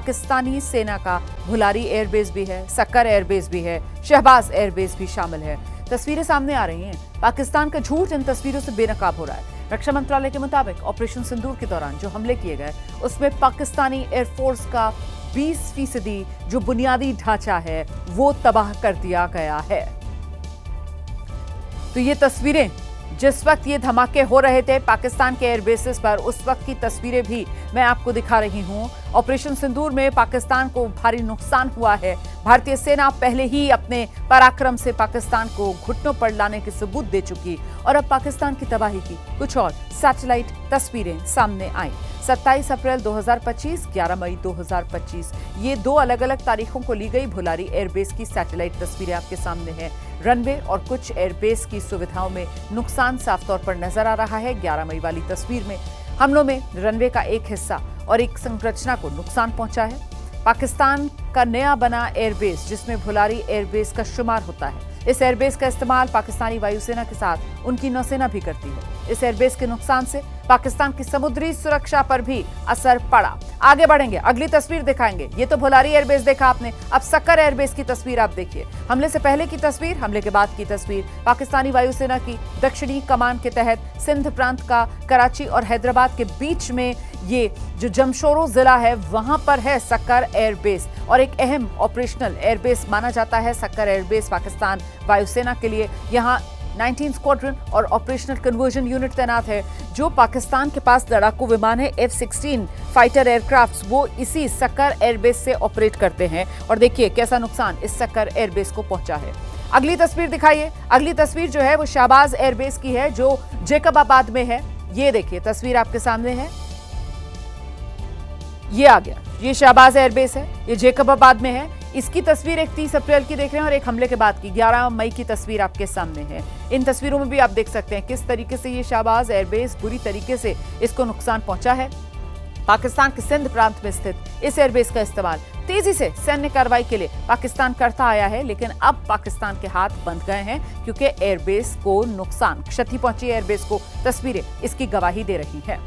पाकिस्तानी सेना का भुलारी एयरबेस भी है, सक्कर एयरबेस भी है, शहबाज एयरबेस भी शामिल है। तस्वीरें सामने आ रही हैं। पाकिस्तान का झूठ इन तस्वीरों से बेनकाब हो रहा है। रक्षा मंत्रालय के मुताबिक ऑपरेशन सिंदूर के दौरान जो हमले किए गए उसमें पाकिस्तानी एयरफोर्स का 20% जो बुनियादी ढांचा है वो तबाह कर दिया गया है। तो ये तस्वीरें जिस वक्त ये धमाके हो रहे थे पाकिस्तान के एयरबेसेस पर, उस वक्त की तस्वीरें भी मैं आपको दिखा रही हूं। ऑपरेशन सिंदूर में पाकिस्तान को भारी नुकसान हुआ है। भारतीय सेना पहले ही अपने पराक्रम से पाकिस्तान को घुटनों पर लाने के सबूत दे चुकी और अब पाकिस्तान की तबाही की कुछ और सैटेलाइट तस्वीरें सामने आई। 27 अप्रैल 2025, 11 मई 2025 ये दो अलग अलग तारीखों को ली गई भुलारी एयरबेस की सैटेलाइट तस्वीरें आपके सामने हैं। रनवे और कुछ एयरबेस की सुविधाओं में नुकसान साफ तौर पर नजर आ रहा है। 11 मई वाली तस्वीर में हमलों में रनवे का एक हिस्सा और एक संरचना को नुकसान पहुंचा है। पाकिस्तान का नया बना एयरबेस जिसमें भुलारी एयरबेस का शुमार होता है, इस एयरबेस का इस्तेमाल पाकिस्तानी वायुसेना के साथ उनकी नौसेना भी करती है। इस एयरबेस के नुकसान से पाकिस्तान की समुद्री सुरक्षा पर भी असर पड़ा। आगे बढ़ेंगे, अगली तस्वीर दिखाएंगे। ये तो भुलारी एयरबेस देखा आपने, अब सक्कर एयरबेस की तस्वीर आप देखिए। हमले से पहले की तस्वीर, हमले के बाद की तस्वीर। पाकिस्तानी वायुसेना की दक्षिणी कमान के तहत सिंध प्रांत का कराची और हैदराबाद के बीच में ये जो जमशोरो जिला है वहां पर है सक्कर एयरबेस और एक अहम ऑपरेशनल एयरबेस माना जाता है सक्कर एयरबेस पाकिस्तान वायुसेना के लिए। यहाँ 19 स्क्वाड्रन और ऑपरेशनल कन्वर्जन यूनिट तैनात है। जो पाकिस्तान के पास लड़ाकू विमान है F-16 फाइटर एयरक्राफ्ट, वो इसी सक्कर एयरबेस से ऑपरेट करते हैं। और देखिए कैसा नुकसान इस सक्कर एयरबेस को पहुंचा है। अगली तस्वीर दिखाइए। अगली तस्वीर जो है वो शहबाज एयरबेस की है जो जेकबाबाद में है। ये देखिए तस्वीर आपके सामने है, ये आ गया, ये शहबाज एयरबेस है, ये जेकबाबाद में है। इसकी तस्वीर एक 30 अप्रैल की देख रहे हैं और एक हमले के बाद की 11 मई की तस्वीर आपके सामने है। इन तस्वीरों में भी आप देख सकते हैं किस तरीके से ये शहबाज एयरबेस बुरी तरीके से इसको नुकसान पहुंचा है। पाकिस्तान के सिंध प्रांत में स्थित इस एयरबेस का इस्तेमाल तेजी से सैन्य कार्रवाई के लिए पाकिस्तान करता आया है, लेकिन अब पाकिस्तान के हाथ बंध गए हैं क्योंकि एयरबेस को नुकसान, क्षति पहुंची एयरबेस को। तस्वीरें इसकी गवाही दे रही है।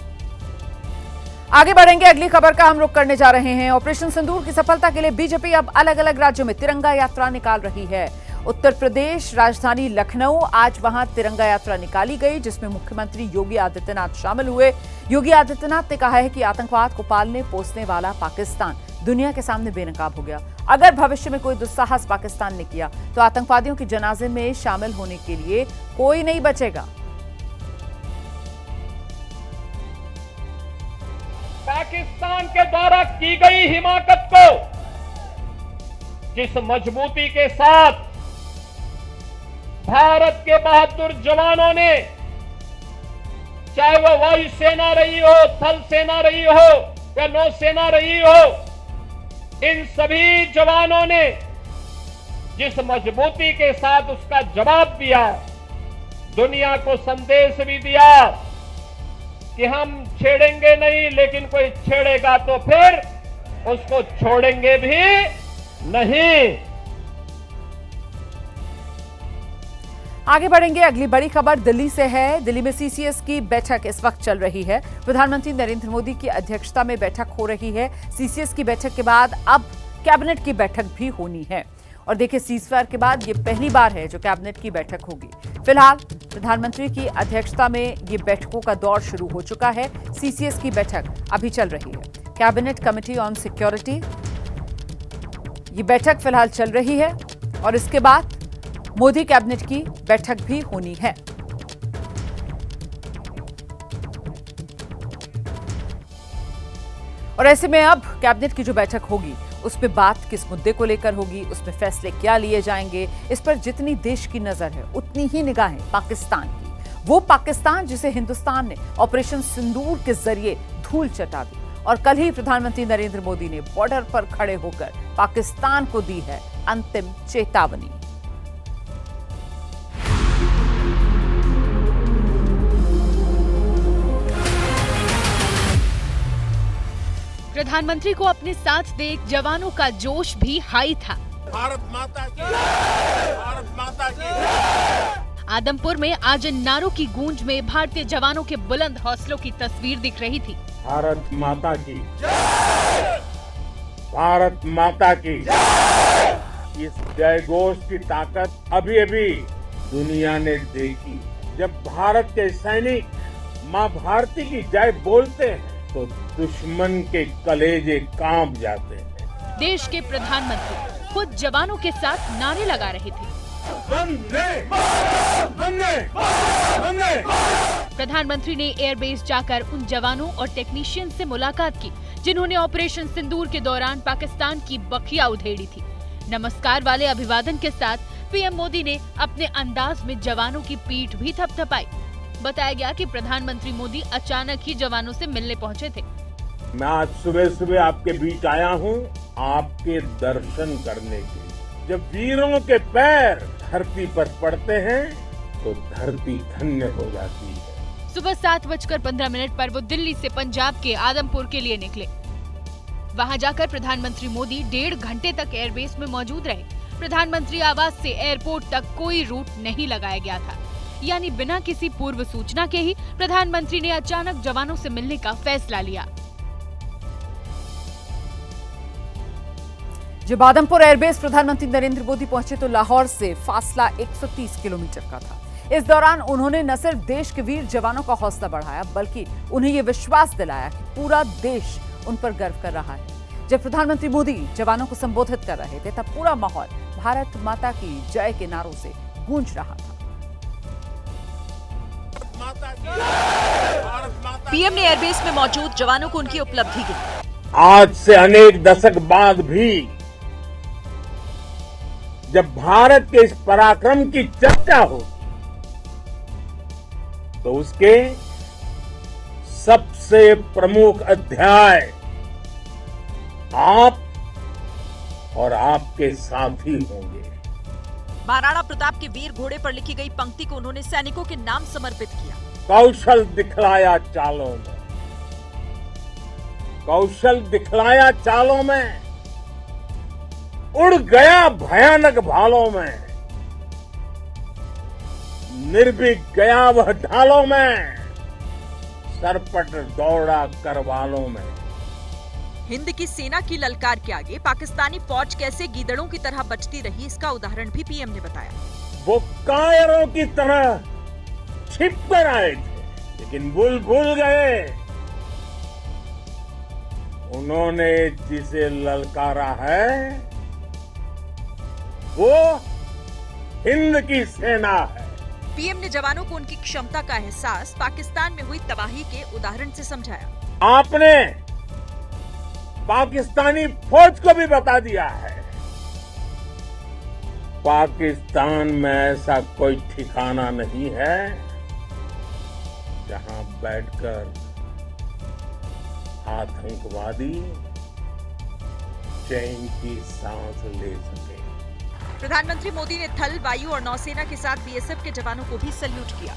आगे बढ़ेंगे, अगली खबर का हम रुख करने जा रहे हैं। ऑपरेशन सिंदूर की सफलता के लिए बीजेपी अब अलग अलग राज्यों में तिरंगा यात्रा निकाल रही है। उत्तर प्रदेश राजधानी लखनऊ, आज वहां तिरंगा यात्रा निकाली गई जिसमें मुख्यमंत्री योगी आदित्यनाथ शामिल हुए। योगी आदित्यनाथ ने कहा है कि आतंकवाद को पालने पोसने वाला पाकिस्तान दुनिया के सामने बेनकाब हो गया। अगर भविष्य में कोई दुस्साहस पाकिस्तान ने किया तो आतंकवादियों के जनाजे में शामिल होने के लिए कोई नहीं बचेगा। पाकिस्तान के द्वारा की गई हिमाकत को जिस मजबूती के साथ भारत के बहादुर जवानों ने, चाहे वह वायुसेना रही हो, थल सेना रही हो या नौसेना रही हो, इन सभी जवानों ने जिस मजबूती के साथ उसका जवाब दिया, दुनिया को संदेश भी दिया कि हम छेड़ेंगे नहीं, लेकिन कोई छेड़ेगा तो फिर उसको छोड़ेंगे भी नहीं। आगे बढ़ेंगे, अगली बड़ी खबर दिल्ली से है। दिल्ली में सीसीएस की बैठक इस वक्त चल रही है। प्रधानमंत्री नरेंद्र मोदी की अध्यक्षता में बैठक हो रही है। सीसीएस की बैठक के बाद अब कैबिनेट की बैठक भी होनी है और देखिए सीजफायर के बाद ये पहली बार है जो कैबिनेट की बैठक होगी। फिलहाल प्रधानमंत्री की अध्यक्षता में ये बैठकों का दौर शुरू हो चुका है। सीसीएस की बैठक अभी चल रही है। कैबिनेट कमेटी ऑन सिक्योरिटी, ये बैठक फिलहाल चल रही है और इसके बाद मोदी कैबिनेट की बैठक भी होनी है। और ऐसे में अब कैबिनेट की जो बैठक होगी उसमें बात किस मुद्दे को लेकर होगी, उसमें फैसले क्या लिए जाएंगे, इस पर जितनी देश की नजर है उतनी ही निगाहें पाकिस्तान की। वो पाकिस्तान जिसे हिंदुस्तान ने ऑपरेशन सिंदूर के जरिए धूल चटा दी और कल ही प्रधानमंत्री नरेंद्र मोदी ने बॉर्डर पर खड़े होकर पाकिस्तान को दी है अंतिम चेतावनी। प्रधानमंत्री को अपने साथ देख जवानों का जोश भी हाई था। भारत माता की, भारत माता की। आदमपुर में आज इन नारों की गूंज में भारतीय जवानों के बुलंद हौसलों की तस्वीर दिख रही थी। भारत माता की। भारत माता की। इस जय घोष की ताकत अभी अभी दुनिया ने देखी। जब भारत के सैनिक मां भारती की जय बोलते हैं तो दुश्मन के कलेजे कांप जाते हैं। देश के प्रधानमंत्री खुद जवानों के साथ नारे लगा रहे थे। वंदे वंदे वंदे। प्रधानमंत्री ने एयरबेस जाकर उन जवानों और टेक्नीशियन से मुलाकात की जिन्होंने ऑपरेशन सिंदूर के दौरान पाकिस्तान की बखिया उधेड़ी थी। नमस्कार वाले अभिवादन के साथ पीएम मोदी ने अपने अंदाज में जवानों की पीठ भी थपथपाई। बताया गया कि प्रधानमंत्री मोदी अचानक ही जवानों से मिलने पहुंचे थे। मैं आज सुबह सुबह आपके बीच आया हूँ आपके दर्शन करने के लिए। जब वीरों के पैर धरती पर पड़ते हैं तो धरती धन्य हो जाती है। सुबह 7:15 पर वो दिल्ली से पंजाब के आदमपुर के लिए निकले। वहां जाकर प्रधानमंत्री मोदी 1.5 घंटे तक एयरबेस में मौजूद रहे। प्रधानमंत्री आवास से एयरपोर्ट तक कोई रूट नहीं लगाया गया था, यानी बिना किसी पूर्व सूचना के ही प्रधानमंत्री ने अचानक जवानों से मिलने का फैसला लिया। जब आदमपुर एयरबेस प्रधानमंत्री नरेंद्र मोदी पहुंचे तो लाहौर से फासला 130 किलोमीटर का था। इस दौरान उन्होंने न सिर्फ देश के वीर जवानों का हौसला बढ़ाया बल्कि उन्हें ये विश्वास दिलाया कि पूरा देश उन पर गर्व कर रहा है। जब प्रधानमंत्री मोदी जवानों को संबोधित कर रहे थे तब पूरा माहौल भारत माता की जय के नारों से गूंज रहा था। पीएम ने एयरबेस में मौजूद जवानों को उनकी उपलब्धि गिनाई। आज से अनेक दशक बाद भी जब भारत के इस पराक्रम की चर्चा होगी तो उसके सबसे प्रमुख अध्याय आप और आपके साथी होंगे। महाराणा प्रताप के वीर घोड़े पर लिखी गई पंक्ति को उन्होंने सैनिकों के नाम समर्पित किया। कौशल दिखलाया चालों में, कौशल दिखलाया चालों में, उड़ गया भयानक भालों में, निर्भीक गया वह ढालों में, सरपट दौड़ा करवालों में। हिंद की सेना की ललकार के आगे पाकिस्तानी फौज कैसे गीदड़ों की तरह बचती रही, इसका उदाहरण भी पीएम ने बताया। वो कायरों की तरह छिप कर आए थे लेकिन भूल गए उन्होंने जिसे ललकारा है वो हिंद की सेना है। पीएम ने जवानों को उनकी क्षमता का एहसास पाकिस्तान में हुई तबाही के उदाहरण से समझाया। आपने पाकिस्तानी फौज को भी बता दिया है पाकिस्तान में ऐसा कोई ठिकाना नहीं है जहां बैठकर आतंकवादी चैन की सांस ले सके। प्रधानमंत्री मोदी ने थल, वायु और नौसेना के साथ बीएसएफ के जवानों को भी सैल्यूट किया।